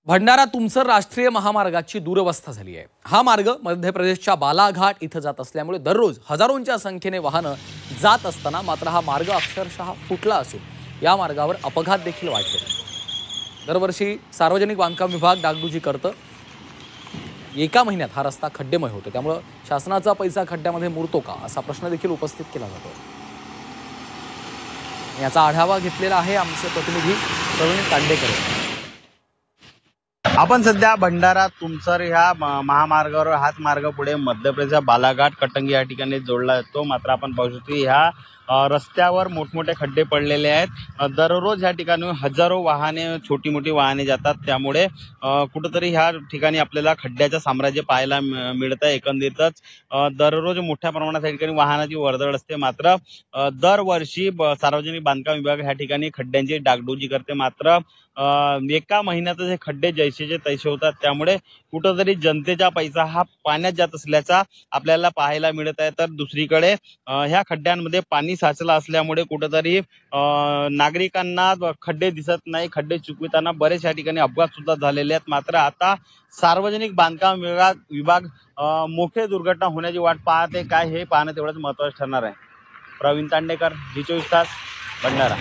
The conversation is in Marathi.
भंडारा तुमसर राष्ट्रीय महामार्गाची दुरवस्था झाली आहे। हा मार्ग मध्य प्रदेशच्या बालाघाट इथं जात असल्यामुळे दररोज हजारोंच्या संख्येने वाहनं जात असताना मात्र हा मार्ग अक्षरशः फुटला असून या मार्गावर अपघात देखील वाढले। दरवर्षी सार्वजनिक बांधकाम विभाग डागडुजी करतं। एका महिन्यात हा रस्ता खड्डेमय होतो, त्यामुळे शासनाचा पैसा खड्ड्यामध्ये मुरतो का असा प्रश्न देखील उपस्थित केला जातो। याचा आढावा घेतलेला आहे आमचे प्रतिनिधी प्रवीण तांडेकर। आपण सध्या भंडारा तुमसर ह्या महामार्गावर हाच मार्ग पुढे मध्य प्रदेशच्या बालाघाट कटंगी या ठिकाणी जोडला जातो। मात्र आपण पाहू शकतो ह्या रस्त्यावर मोठमोठे खड्डे पडलेले आहेत। दररोज ह्या ठिकाणी हजारो वाहने छोटी मोठी वाहने जातात, त्यामुळे कुठेतरी ह्या ठिकाणी आपल्याला खड्ड्याचं साम्राज्य पाहायला मिळतं। एकंदरीतच दररोज मोठ्या प्रमाणात या ठिकाणी वाहनाची वर्दळ असते। मात्र दरवर्षी सार्वजनिक बांधकाम विभाग ह्या ठिकाणी खड्ड्यांची डागडुजी करते। मात्र एका महिन्यात हे खड्डे जैसेचे तैसे होतात, त्यामुळे कुठेतरी जनतेचा पैसा हा पाण्यात जात असल्याचा आपल्याला पाहायला मिळत आहे। तर दुसरीकडे ह्या खड्ड्यांमध्ये पाणी साचलं असल्यामुळे कुठेतरी नागरिकांना खड्डे दिसत नाही। खड्डे चुकविताना बरेच या ठिकाणी अपघात सुद्धा झालेले आहेत। मात्र आता सार्वजनिक बांधकाम विभाग मोठे दुर्घटना होण्याची वाट पाहते काय हे पाहणं तेवढंच महत्त्वाचं ठरणार आहे। प्रवीण तांडेकर, जी 24 तास, भंडारा।